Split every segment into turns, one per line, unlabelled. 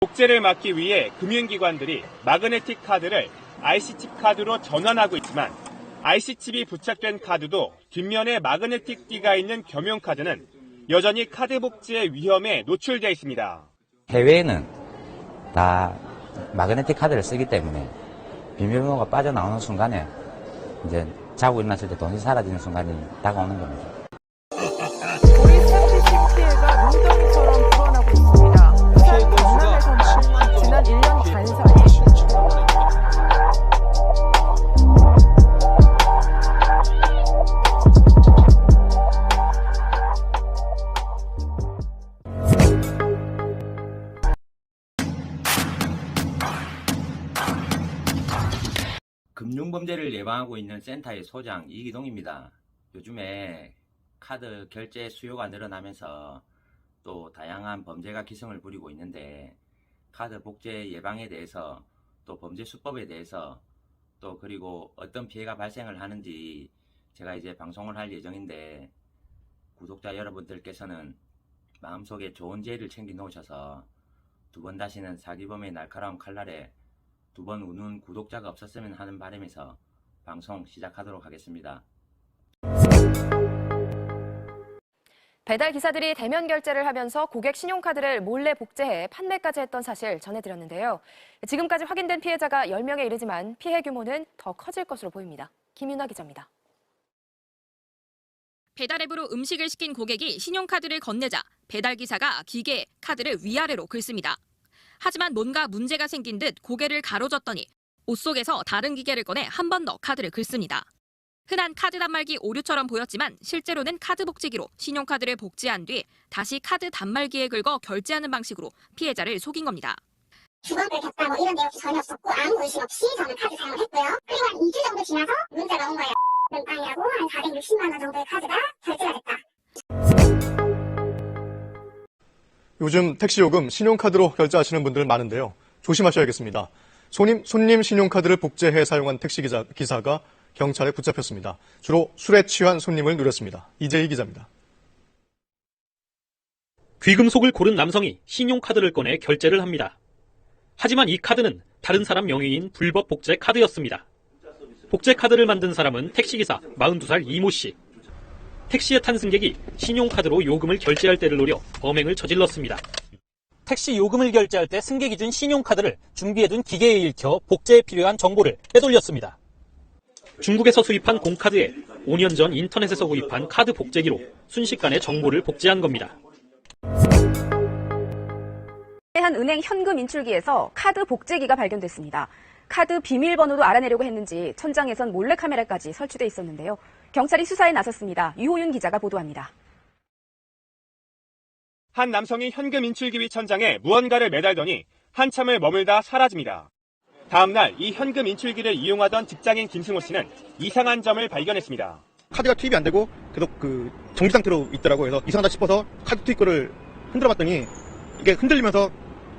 복제를 막기 위해 금융기관들이 마그네틱 카드를 IC칩 카드로 전환하고 있지만 IC칩이 부착된 카드도 뒷면에 마그네틱 띠가 있는 겸용카드는 여전히 카드 복제의 위험에 노출되어 있습니다.
해외에는 다 마그네틱 카드를 쓰기 때문에 비밀번호가 빠져나오는 순간에 이제 자고 일어났을 때 돈이 사라지는 순간이 다가오는 겁니다.
우리 스태프 피해가 눈덩이처럼 불어나고 있습니다. 부산 경남에서만 지난 1년 반 사이
금융범죄를 예방하고 있는 센터의 소장 이기동입니다. 요즘에 카드 결제 수요가 늘어나면서 또 다양한 범죄가 기승을 부리고 있는데 카드 복제 예방에 대해서 또 범죄 수법에 대해서 또 그리고 어떤 피해가 발생을 하는지 제가 이제 방송을 할 예정인데 구독자 여러분들께서는 마음속에 좋은 죄를 챙겨 놓으셔서 두 번 다시는 사기범의 날카로운 칼날에 두 번 우는 구독자가 없었으면 하는 바람에서 방송 시작하도록 하겠습니다.
배달 기사들이 대면 결제를 하면서 고객 신용카드를 몰래 복제해 판매까지 했던 사실 전해드렸는데요. 지금까지 확인된 피해자가 10명에 이르지만 피해 규모는 더 커질 것으로 보입니다. 김윤아 기자입니다.
배달앱으로 음식을 시킨 고객이 신용카드를 건네자 배달 기사가 기계에 카드를 위아래로 긁습니다. 하지만 뭔가 문제가 생긴 듯 고개를 가로젓더니 옷 속에서 다른 기계를 꺼내 한 번 더 카드를 긁습니다. 흔한 카드 단말기 오류처럼 보였지만 실제로는 카드 복제기로 신용카드를 복제한 뒤 다시 카드 단말기에 긁어 결제하는 방식으로 피해자를 속인 겁니다.
주거를 겼다 뭐 이런 내용도 전혀 없었고 아무 의심 없이 저는 카드 사용을 했고요. 그리고 한 2주 정도 지나서 문자가 온 거예요. 빵이라고 한 460만 원 정도의 카드가 결제가 됐다.
요즘 택시요금 신용카드로 결제하시는 분들 많은데요. 조심하셔야겠습니다. 손님 신용카드를 복제해 사용한 택시기사가 경찰에 붙잡혔습니다. 주로 술에 취한 손님을 노렸습니다. 이재희 기자입니다.
귀금속을 고른 남성이 신용카드를 꺼내 결제를 합니다. 하지만 이 카드는 다른 사람 명의인 불법 복제 카드였습니다. 복제 카드를 만든 사람은 택시기사 42살 이모 씨. 택시의 탄 승객이 신용카드로 요금을 결제할 때를 노려 범행을 저질렀습니다. 택시 요금을 결제할 때 승객이 준 신용카드를 준비해둔 기계에 읽혀 복제에 필요한 정보를 빼돌렸습니다. 중국에서 수입한 공카드에 5년 전 인터넷에서 구입한 카드 복제기로 순식간에 정보를 복제한 겁니다.
한 은행 현금 인출기에서 카드 복제기가 발견됐습니다. 카드 비밀번호도 알아내려고 했는지 천장에선 몰래카메라까지 설치돼 있었는데요. 경찰이 수사에 나섰습니다. 유호윤 기자가 보도합니다.
한 남성이 현금 인출기위 천장에 무언가를 매달더니 한참을 머물다 사라집니다. 다음 날 이 현금 인출기를 이용하던 직장인 김승호 씨는 이상한 점을 발견했습니다.
카드가 투입이 안 되고 계속 정지 상태로 있더라고요. 그래서 이상하다 싶어서 카드 투입 거를 흔들어 봤더니 이게 흔들리면서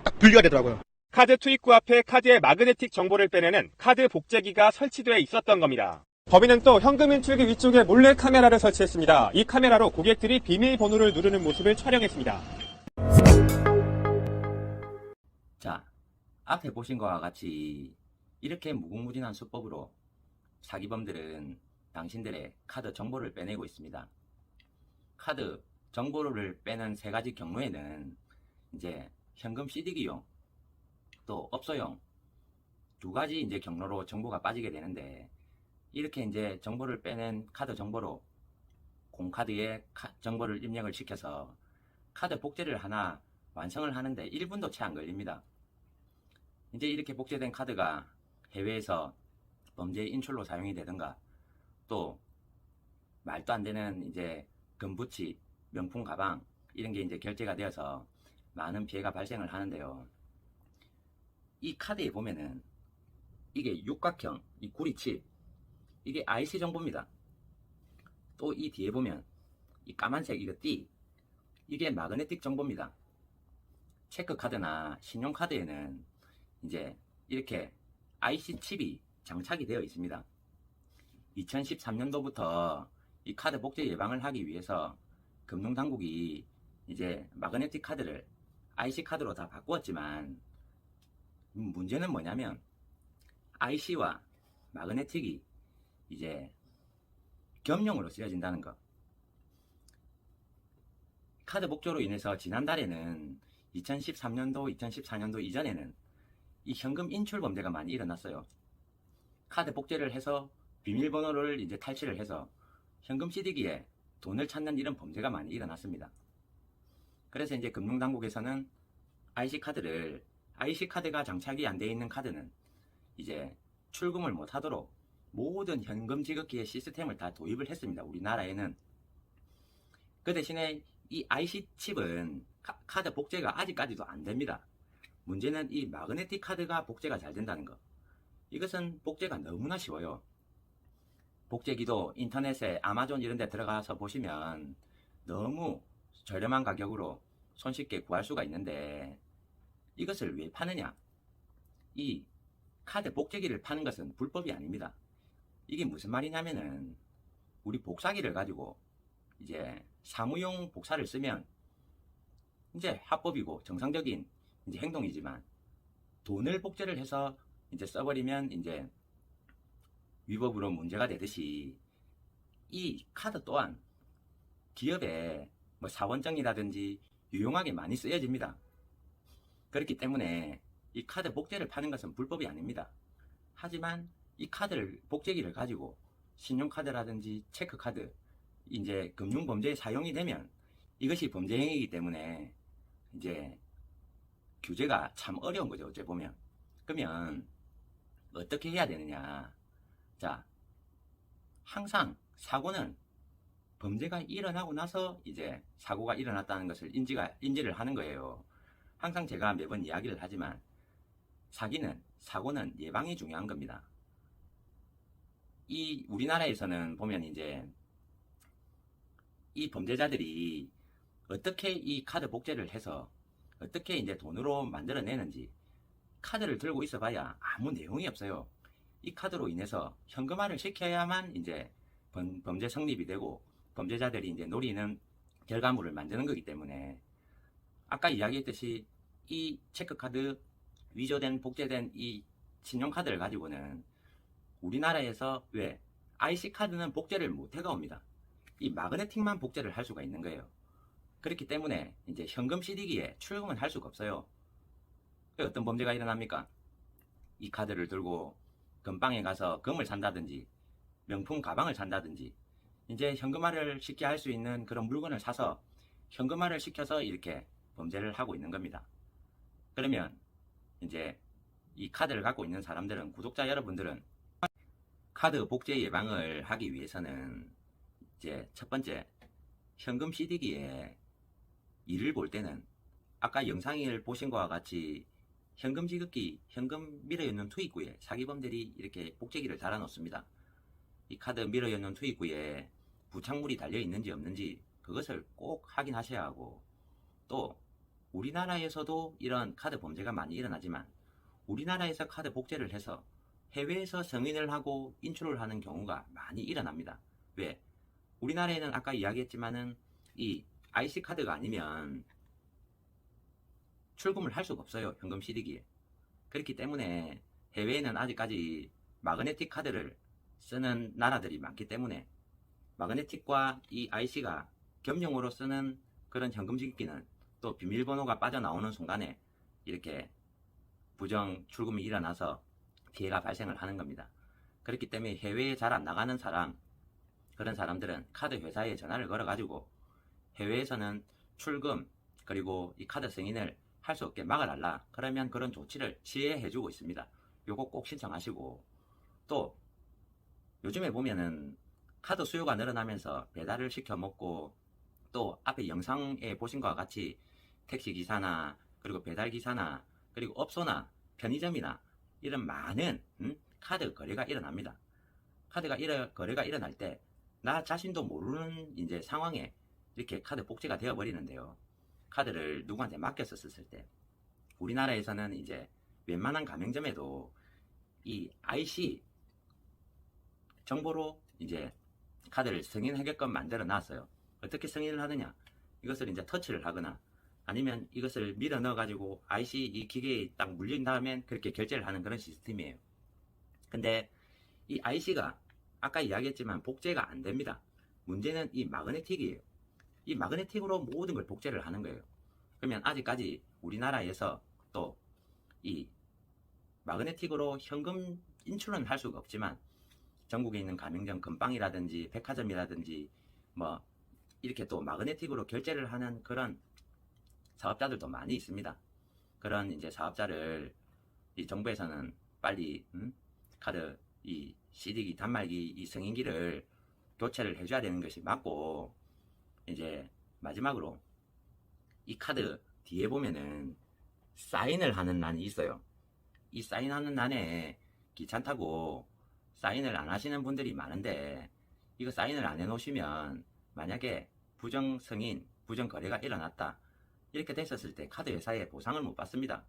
딱 분리가 되더라고요.
카드 투입구 앞에 카드의 마그네틱 정보를 빼내는 카드 복제기가 설치되어 있었던 겁니다. 범인은 또 현금 인출기 위쪽에 몰래 카메라를 설치했습니다. 이 카메라로 고객들이 비밀번호를 누르는 모습을 촬영했습니다.
자, 앞에 보신 것과 같이 이렇게 무궁무진한 수법으로 사기범들은 당신들의 카드 정보를 빼내고 있습니다. 카드 정보를 빼는 세 가지 경로에는 이제 현금 CD기용, 또 업소용 두 가지 이제 경로로 정보가 빠지게 되는데 이렇게 이제 정보를 빼낸 카드 정보로 공카드에 정보를 입력을 시켜서 카드 복제를 하나 완성을 하는데 1분도 채 안 걸립니다. 이제 이렇게 복제된 카드가 해외에서 범죄 인출로 사용이 되든가 또 말도 안 되는 이제 금부치, 명품 가방 이런 게 이제 결제가 되어서 많은 피해가 발생을 하는데요. 이 카드에 보면은 이게 육각형, 이 구리칩 이게 IC 정보입니다. 또 이 뒤에 보면 이 까만색 이거 띠 이게 마그네틱 정보입니다. 체크카드나 신용카드에는 이제 이렇게 IC 칩이 장착이 되어 있습니다. 2013년도부터 이 카드 복제 예방을 하기 위해서 금융당국이 이제 마그네틱 카드를 IC 카드로 다 바꾸었지만 문제는 뭐냐면 IC와 마그네틱이 이제 겸용으로 쓰여진다는 거. 카드 복제로 인해서 지난달에는 2013년도, 2014년도 이전에는 이 현금 인출 범죄가 많이 일어났어요. 카드 복제를 해서 비밀번호를 이제 탈취를 해서 현금 CD기에 돈을 찾는 이런 범죄가 많이 일어났습니다. 그래서 이제 금융당국에서는 IC카드가 장착이 안 돼 있는 카드는 이제 출금을 못 하도록 모든 현금 지급기의 시스템을 다 도입을 했습니다. 우리나라에는. 그 대신에 이 IC칩은 카드 복제가 아직까지도 안 됩니다. 문제는 이 마그네틱 카드가 복제가 잘 된다는 거. 이것은 복제가 너무나 쉬워요. 복제기도 인터넷에 아마존 이런 데 들어가서 보시면 너무 저렴한 가격으로 손쉽게 구할 수가 있는데 이것을 왜 파느냐? 이 카드 복제기를 파는 것은 불법이 아닙니다. 이게 무슨 말이냐면은 우리 복사기를 가지고 이제 사무용 복사를 쓰면 이제 합법이고 정상적인 이제 행동이지만 돈을 복제를 해서 이제 써버리면 이제 위법으로 문제가 되듯이 이 카드 또한 기업에 뭐 사원증이라든지 유용하게 많이 쓰여집니다. 그렇기 때문에 이 카드 복제를 파는 것은 불법이 아닙니다. 하지만 이 카드를 복제기를 가지고 신용카드라든지 체크카드 이제 금융범죄에 사용이 되면 이것이 범죄 행위이기 때문에 이제 규제가 참 어려운 거죠. 어째 보면. 그러면 어떻게 해야 되느냐? 자, 항상 사고는 범죄가 일어나고 나서 이제 사고가 일어났다는 것을 인지를 하는 거예요. 항상 제가 매번 이야기를 하지만 사고는 예방이 중요한 겁니다. 이 우리나라에서는 보면 이제 이 범죄자들이 어떻게 이 카드 복제를 해서 어떻게 이제 돈으로 만들어내는지 카드를 들고 있어봐야 아무 내용이 없어요. 이 카드로 인해서 현금화를 시켜야만 이제 범죄 성립이 되고 범죄자들이 이제 노리는 결과물을 만드는 거기 때문에 아까 이야기했듯이 이 체크카드 위조된 복제된 이 신용카드를 가지고는 우리나라에서 왜 IC카드는 복제를 못해가 옵니다. 이 마그네틱만 복제를 할 수가 있는 거예요. 그렇기 때문에 이제 현금 CD기에 출금을 할 수가 없어요. 어떤 범죄가 일어납니까? 이 카드를 들고 금방에 가서 금을 산다든지 명품 가방을 산다든지 이제 현금화를 쉽게 할 수 있는 그런 물건을 사서 현금화를 시켜서 이렇게 범죄를 하고 있는 겁니다. 그러면 이제 이 카드를 갖고 있는 사람들은, 구독자 여러분들은 카드 복제 예방을 하기 위해서는 이제 첫 번째, 현금 CD기에 일을 볼 때는 아까 영상을 보신 것과 같이 현금 지급기, 현금 밀어넣는 투입구에 사기범들이 이렇게 복제기를 달아 놓습니다. 이 카드 밀어넣는 투입구에 부착물이 달려 있는지 없는지 그것을 꼭 확인하셔야 하고, 또 우리나라에서도 이런 카드 범죄가 많이 일어나지만 우리나라에서 카드 복제를 해서 해외에서 승인을 하고 인출을 하는 경우가 많이 일어납니다. 왜? 우리나라에는 아까 이야기했지만은 이 IC카드가 아니면 출금을 할 수가 없어요. 현금 CD기에. 그렇기 때문에 해외에는 아직까지 마그네틱 카드를 쓰는 나라들이 많기 때문에 마그네틱과 이 IC가 겸용으로 쓰는 그런 현금 지급기는 또 비밀번호가 빠져나오는 순간에 이렇게 부정 출금이 일어나서 피해가 발생을 하는 겁니다. 그렇기 때문에 해외에 잘 안 나가는 사람, 그런 사람들은 카드 회사에 전화를 걸어 가지고 해외에서는 출금 그리고 이 카드 승인을 할 수 없게 막아달라, 그러면 그런 조치를 취해 주고 있습니다. 요거 꼭 신청하시고, 또 요즘에 보면은 카드 수요가 늘어나면서 배달을 시켜 먹고, 또 앞에 영상에 보신 것과 같이 택시기사나 그리고 배달기사나 그리고 업소나 편의점이나 이런 많은 카드 거래가 일어납니다. 거래가 일어날 때 나 자신도 모르는 이제 상황에 이렇게 카드 복제가 되어 버리는데요. 카드를 누구한테 맡겨서 썼을 때 우리나라에서는 이제 웬만한 가맹점에도 이 IC 정보로 이제 카드를 승인하게끔 만들어 놨어요. 어떻게 승인을 하느냐? 이것을 이제 터치를 하거나 아니면 이것을 밀어 넣어가지고 IC 이 기계에 딱 물린 다음엔 그렇게 결제를 하는 그런 시스템이에요. 근데 이 IC가 아까 이야기했지만 복제가 안 됩니다. 문제는 이 마그네틱이에요. 이 마그네틱으로 모든 걸 복제를 하는 거예요. 그러면 아직까지 우리나라에서 또 이 마그네틱으로 현금 인출은 할 수가 없지만 전국에 있는 가맹점 금빵이라든지 백화점이라든지 뭐 이렇게 또 마그네틱으로 결제를 하는 그런 사업자들도 많이 있습니다. 그런 이제 사업자를 이 정부에서는 빨리 카드 이 CD기 단말기 이 승인기를 교체를 해줘야 되는 것이 맞고, 이제 마지막으로 이 카드 뒤에 보면은 사인을 하는 난이 있어요. 이 사인하는 난에 귀찮다고 사인을 안 하시는 분들이 많은데, 이거 사인을 안 해놓으시면 만약에 부정 승인, 부정 거래가 일어났다 이렇게 됐었을 때 카드 회사에 보상을 못 받습니다.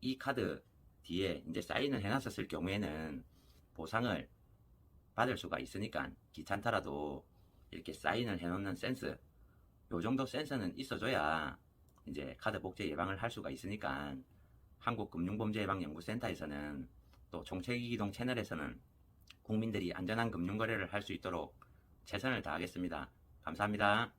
이 카드 뒤에 이제 사인을 해놨었을 경우에는 보상을 받을 수가 있으니까 귀찮더라도 이렇게 사인을 해놓는 센스, 요 정도 센스는 있어줘야 이제 카드 복제 예방을 할 수가 있으니까 한국금융범죄예방연구센터에서는 또 정책이기동 채널에서는 국민들이 안전한 금융거래를 할 수 있도록 최선을 다하겠습니다. 감사합니다.